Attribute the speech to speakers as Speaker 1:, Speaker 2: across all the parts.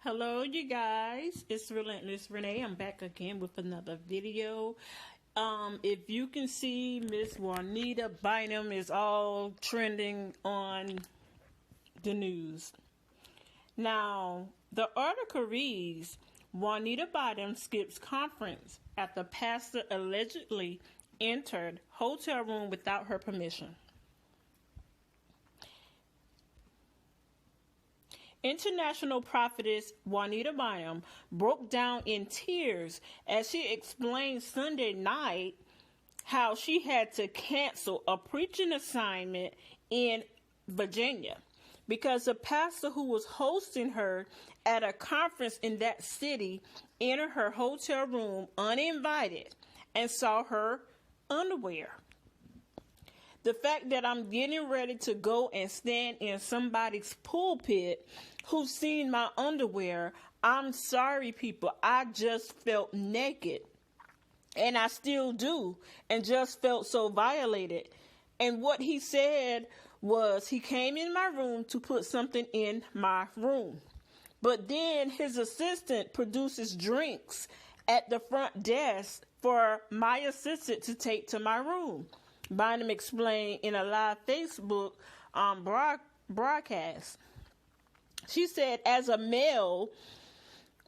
Speaker 1: Hello, you guys. It's Relentless Renee. I'm back again with another video. If you can see, Miss Juanita Bynum is all trending on the news. Now, the article reads, Juanita Bynum skips conference after pastor allegedly entered hotel room without her permission. International prophetess Juanita Bynum broke down in tears as she explained Sunday night how she had to cancel a preaching assignment in Virginia because the pastor who was hosting her at a conference in that city entered her hotel room uninvited and saw her underwear. The fact that I'm getting ready to go and stand in somebody's pulpit who's seen my underwear, I'm sorry, people. I just felt naked. And I still do. And just felt so violated. And what he said was he came in my room to put something in my room. But then his assistant produces drinks at the front desk for my assistant to take to my room. Bynum explained in a live Facebook broadcast. She said, as a male,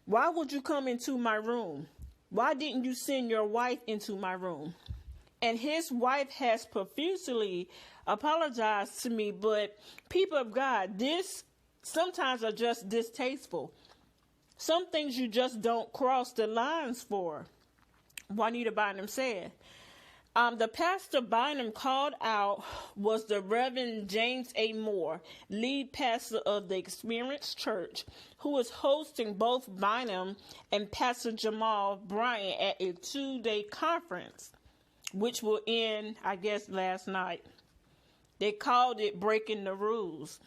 Speaker 1: why would you come into my room? Why didn't you send your wife into my room? And his wife has profusely apologized to me, but people of God, this sometimes are just distasteful. Some things you just don't cross the lines for, Juanita Bynum said. The pastor Bynum called out was the Reverend James A. Moore, lead pastor of the Experience Church, who was hosting both Bynum and Pastor Jamal Bryant at a 2-day conference, which will end, I guess, last night. They called it Breaking the Rules.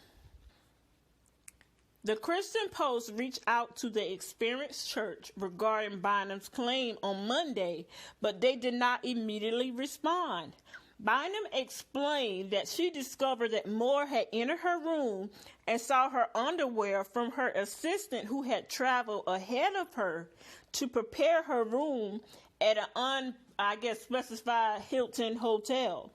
Speaker 1: The Christian Post reached out to the Experience Church regarding Bynum's claim on Monday, but they did not immediately respond. Bynum explained that she discovered that Moore had entered her room and saw her underwear from her assistant who had traveled ahead of her to prepare her room at an specified Hilton hotel.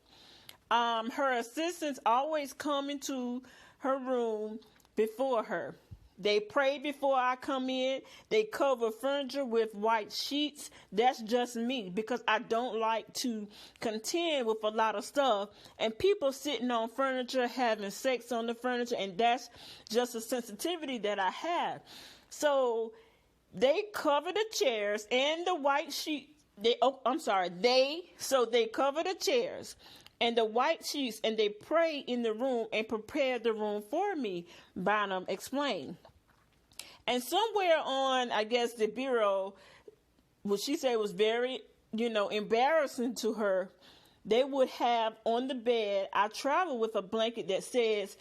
Speaker 1: Her assistants always come into her room before her. They pray before I come in. They cover furniture with white sheets. That's just me because I don't like to contend with a lot of stuff. And people sitting on furniture, having sex on the furniture, and that's just a sensitivity that I have. So they cover the chairs and the white sheet. They cover the chairs and the white sheets, and they pray in the room and prepare the room for me, Bynum explained. And somewhere on, the bureau, what she said was very, embarrassing to her, they would have on the bed, I travel with a blanket that says,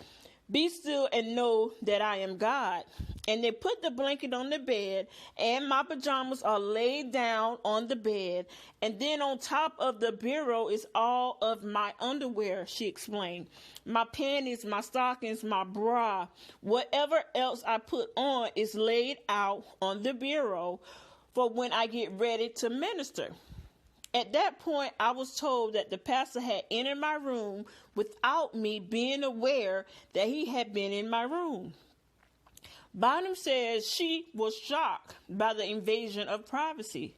Speaker 1: be still and know that I am God. And they put the blanket on the bed, and my pajamas are laid down on the bed. And then on top of the bureau is all of my underwear, she explained. My panties, my stockings, my bra, whatever else I put on is laid out on the bureau for when I get ready to minister. At that point, I was told that the pastor had entered my room without me being aware that he had been in my room. Bynum says she was shocked by the invasion of privacy.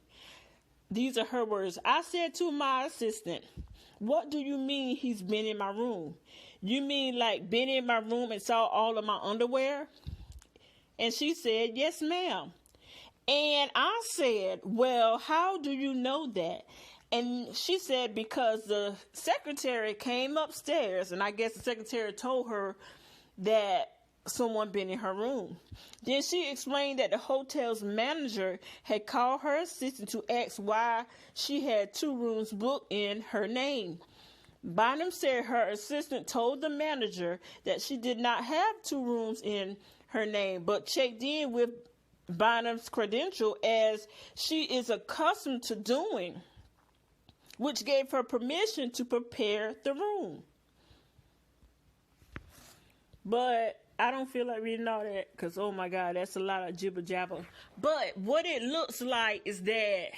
Speaker 1: These are her words. I said to my assistant, what do you mean he's been in my room? You mean like been in my room and saw all of my underwear? And she said, yes, ma'am. And I said, well, how do you know that? And she said, because the secretary came upstairs, and I guess the secretary told her that someone been in her room. Then she explained that the hotel's manager had called her assistant to ask why she had 2 rooms booked in her name. Bynum said her assistant told the manager that she did not have 2 rooms in her name, but checked in with Bynum's credential as she is accustomed to doing, which gave her permission to prepare the room. But I don't feel like reading all that because, oh my God, that's a lot of jibber jabber. But what it looks like is that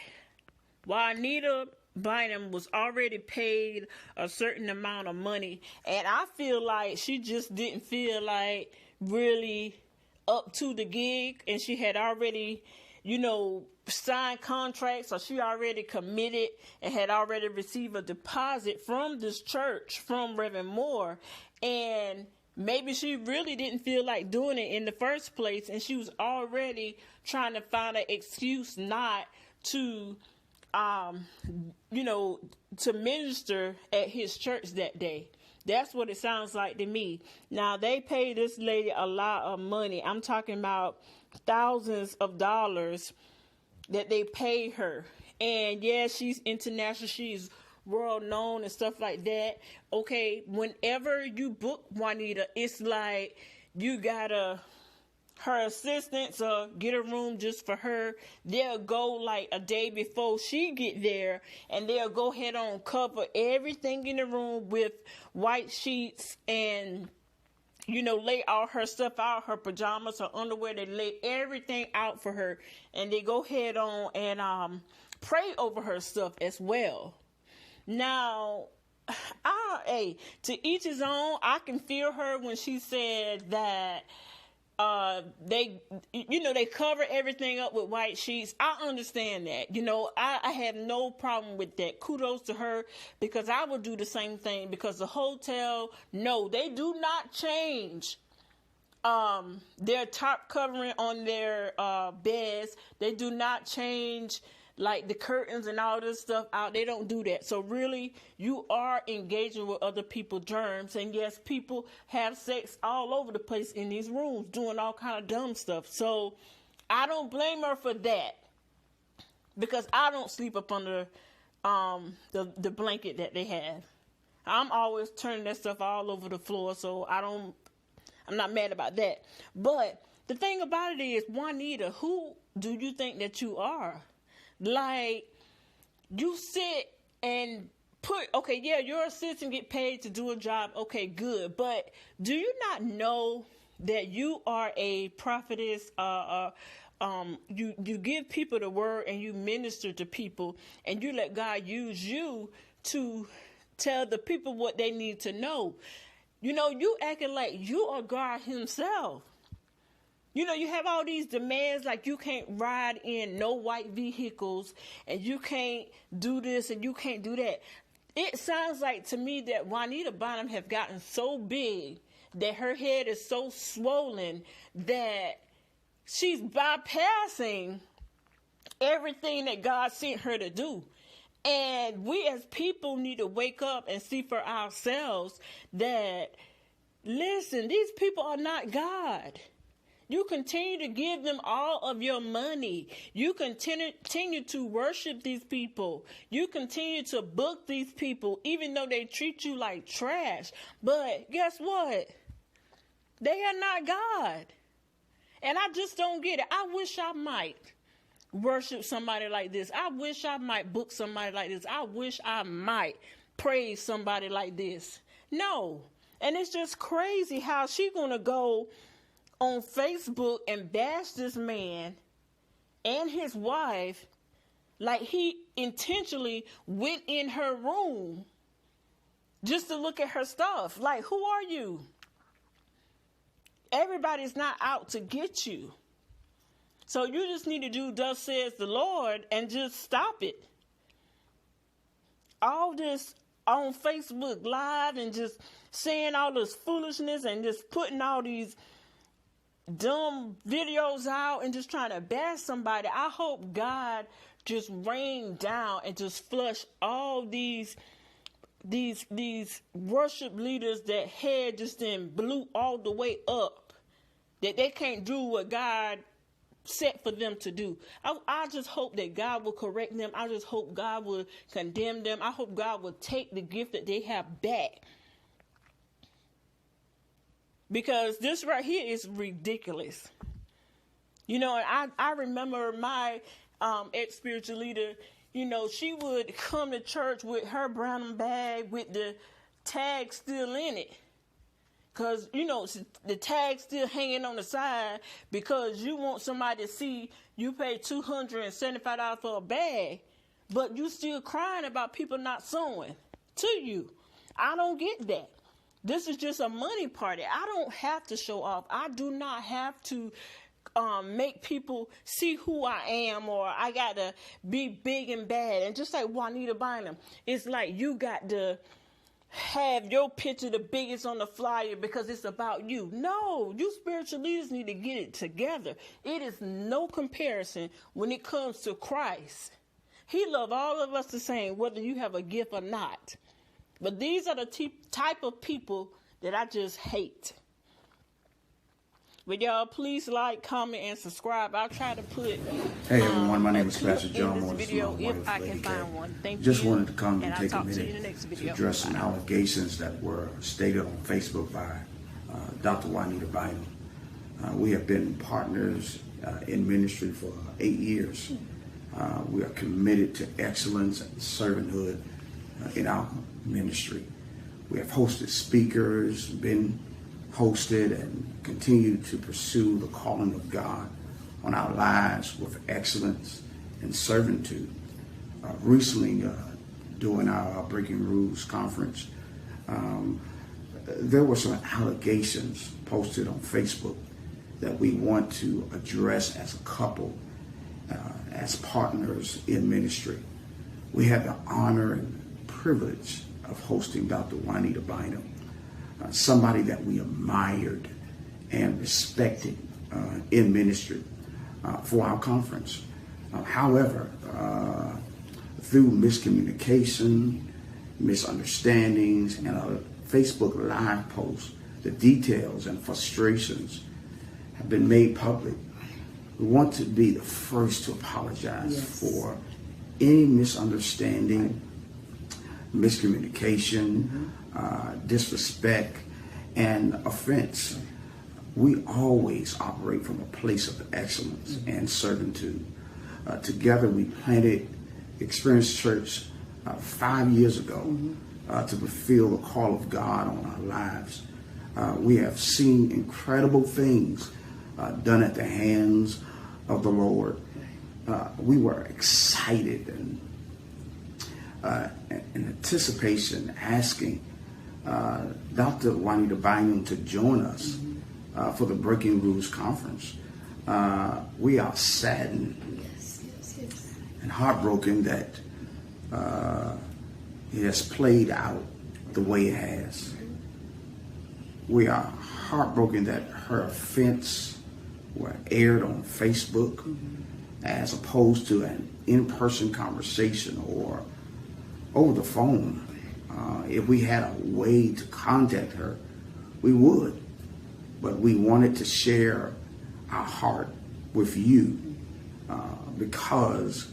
Speaker 1: Juanita Bynum was already paid a certain amount of money, and I feel like she just didn't feel like really up to the gig, and she had already, signed contracts, or she already committed and had already received a deposit from this church, from Reverend Moore, and maybe she really didn't feel like doing it in the first place, and she was already trying to find an excuse not to to minister at his church that day. That's what it sounds like to me. Now, they paid this lady a lot of money. I'm talking about thousands of dollars that they paid her. And yeah, she's international. She's world known and stuff like that. Okay, whenever you book Juanita, it's like you gotta, her assistants get a room just for her. They'll go like a day before she get there, and they'll go ahead on cover everything in the room with white sheets and lay all her stuff out, her pajamas, her underwear. They lay everything out for her, and they go ahead on and pray over her stuff as well. Now, to each his own. I can feel her when she said that they cover everything up with white sheets. I understand that. I have no problem with that. Kudos to her, because I would do the same thing, because the hotel, no, they do not change their top covering on their beds. They do not change like the curtains and all this stuff out. They don't do that. So really, you are engaging with other people's germs. And yes, people have sex all over the place in these rooms, doing all kind of dumb stuff. So I don't blame her for that, because I don't sleep up under the blanket that they have. I'm always turning that stuff all over the floor, so I'm not mad about that. But the thing about it is, Juanita, who do you think that you are? Like, you sit and your assistant get paid to do a job. Okay, good. But do you not know that you are a prophetess? You give people the word, and you minister to people, and you let God use you to tell the people what they need to know. You acting like you are God himself. You have all these demands, like you can't ride in no white vehicles, and you can't do this and you can't do that. It sounds like to me that Juanita Bynum have gotten so big that her head is so swollen that she's bypassing everything that God sent her to do. And we as people need to wake up and see for ourselves that, listen, these people are not God. You continue to give them all of your money. You continue to worship these people. You continue to book these people, even though they treat you like trash. But guess what? They are not God. And I just don't get it. I wish I might worship somebody like this. I wish I might book somebody like this. I wish I might praise somebody like this. No. And it's just crazy how she gonna go on Facebook and bash this man and his wife like he intentionally went in her room just to look at her stuff. Like, who are you? Everybody's not out to get you. So you just need to do thus says the Lord and just stop it. All this on Facebook Live and just saying all this foolishness and just putting all these dumb videos out and just trying to bash somebody. I hope God just rain down and just flush all these worship leaders that head just then blew all the way up, that they can't do what God set for them to do. I just hope that God will correct them. I just hope God will condemn them. I hope God will take the gift that they have back. Because this right here is ridiculous. I remember my ex-spiritual leader, she would come to church with her brown bag with the tag still in it. Because, the tag's still hanging on the side because you want somebody to see you pay $275 for a bag, but you still crying about people not sewing to you. I don't get that. This is just a money party. I don't have to show off. I do not have to make people see who I am, or I got to be big and bad. And just like Juanita Bynum, it's like you got to have your picture the biggest on the flyer because it's about you. No, you spiritual leaders need to get it together. It is no comparison when it comes to Christ. He loves all of us the same, whether you have a gift or not. But these are the type of people that I just hate. But y'all, please like, comment, and subscribe. I'll try to put
Speaker 2: Hey everyone, my name is Pastor John
Speaker 1: in this video if I can find one. Thank you.
Speaker 2: Just wanted to come and take a
Speaker 1: I'll talk to you in the
Speaker 2: minute
Speaker 1: next
Speaker 2: to
Speaker 1: video.
Speaker 2: address some allegations that were stated on Facebook by Dr. Juanita Bynum. We have been partners in ministry for 8 years. We are committed to excellence and servanthood in our ministry. We have hosted speakers, been hosted, and continue to pursue the calling of God on our lives with excellence and servitude. Recently, during our Breaking Rules conference, there were some allegations posted on Facebook that we want to address as a couple, as partners in ministry. We had the honor and privilege of hosting Dr. Juanita Bynum, somebody that we admired and respected in ministry for our conference. However, through miscommunication, misunderstandings, and a Facebook Live post, the details and frustrations have been made public. We want to be the first to apologize for any misunderstanding, miscommunication, disrespect, and offense. We always operate from a place of excellence and servitude. Together we planted Experience Church 5 years ago to fulfill the call of God on our lives. We have seen incredible things done at the hands of the Lord. We were excited and in anticipation, asking Dr. Juanita Bynum to join us for the Breaking Rules conference. We are saddened and heartbroken that it has played out the way it has. We are heartbroken that her offense were aired on Facebook as opposed to an in-person conversation or over the phone. If we had a way to contact her, we would. But we wanted to share our heart with you because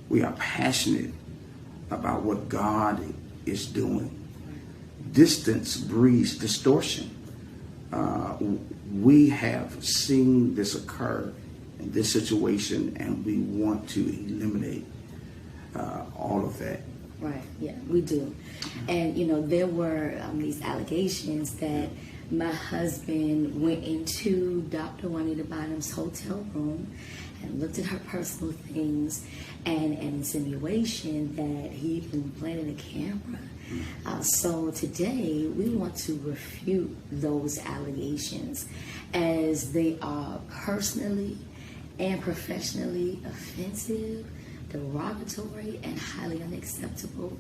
Speaker 2: we are passionate about what God is doing. Distance breeds distortion. We have seen this occur in this situation, and we want to eliminate all of that.
Speaker 3: Right, yeah, we do. And, there were these allegations that my husband went into Dr. Juanita Bynum's hotel room and looked at her personal things and an insinuation that he even planted a camera. So today we want to refute those allegations as they are personally and professionally offensive, derogatory, and highly unacceptable.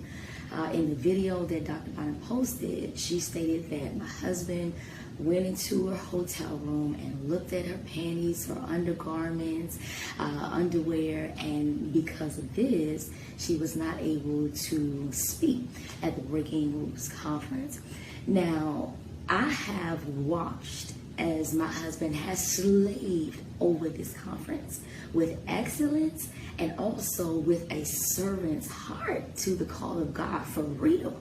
Speaker 3: In the video that Dr. Bynum posted, she stated that my husband went into her hotel room and looked at her panties, her undergarments, underwear, and because of this, she was not able to speak at the Breaking Rules conference. Now, I have watched as my husband has slaved over this conference with excellence and also with a servant's heart to the call of God for real.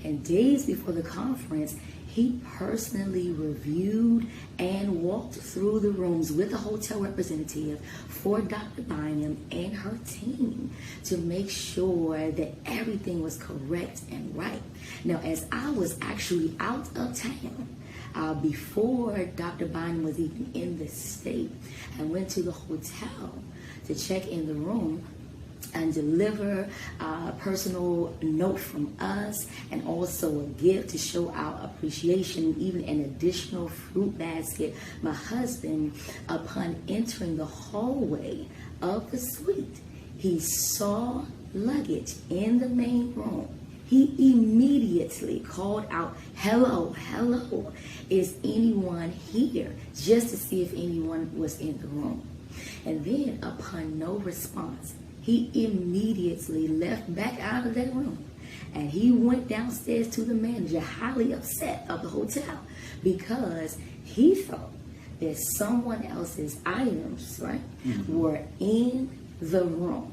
Speaker 3: And days before the conference, he personally reviewed and walked through the rooms with a hotel representative for Dr. Bynum and her team to make sure that everything was correct and right. Now, as I was actually out of town, before Dr. Bynum was even in the state. I went to the hotel to check in the room and deliver a personal note from us, and also a gift to show our appreciation, even an additional fruit basket. My husband, upon entering the hallway of the suite, he saw luggage in the main room. He immediately called out, "Hello, hello, is anyone here?" just to see if anyone was in the room. And then, upon no response, he immediately left back out of that room, and he went downstairs to the manager, highly upset of the hotel, because he thought that someone else's items, right, were in the room.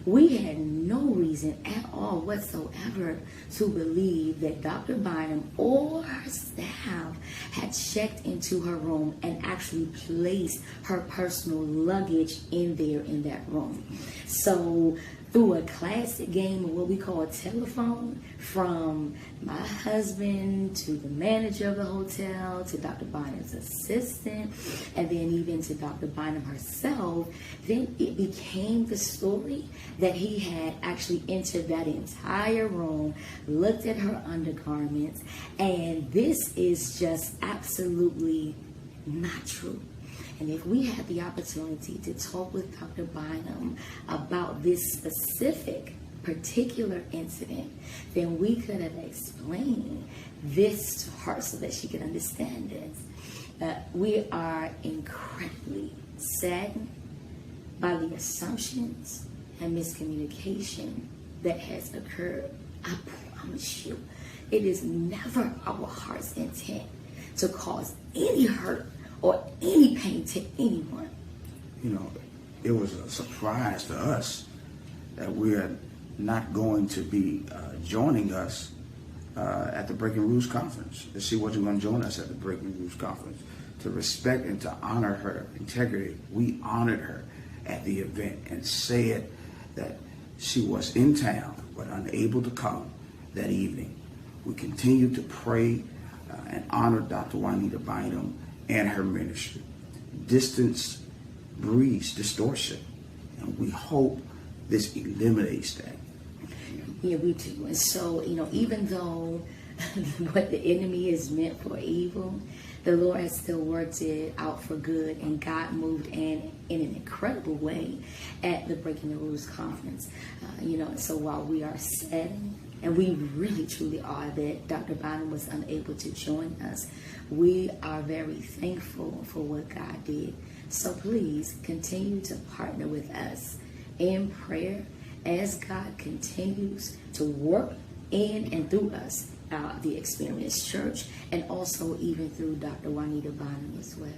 Speaker 3: We had no reason at all whatsoever to believe that Dr. Bynum or her staff had checked into her room and actually placed her personal luggage in that room. So through a classic game of what we call telephone, from my husband to the manager of the hotel to Dr. Bynum's assistant, and then even to Dr. Bynum herself, then it became the story that he had actually entered that entire room, looked at her undergarments, and this is just absolutely not true. And if we had the opportunity to talk with Dr. Bynum about this specific particular incident, then we could have explained this to her so that she could understand this. We are incredibly saddened by the assumptions and miscommunication that has occurred. I promise you, it is never our heart's intent to cause any hurt or any pain to anyone.
Speaker 2: You know, it was a surprise to us that we're not going to be joining us at the Breaking Rules Conference. That she wasn't going to join us at the Breaking Rules Conference. To respect and to honor her integrity, we honored her at the event and said that she was in town but unable to come that evening. We continued to pray and honor Dr. Juanita Bynum and her ministry. Distance breeds distortion, and we hope this eliminates that.
Speaker 3: Yeah, we do. And so, even though what the enemy is meant for evil, the Lord has still worked it out for good, and God moved in an incredible way at the Breaking the Rules Conference. So while we are saddened, and we really truly are, that Dr. Bynum was unable to join us, we are very thankful for what God did. So please continue to partner with us in prayer as God continues to work in and through us, the Experience Church, and also even through Dr. Juanita Bynum as well.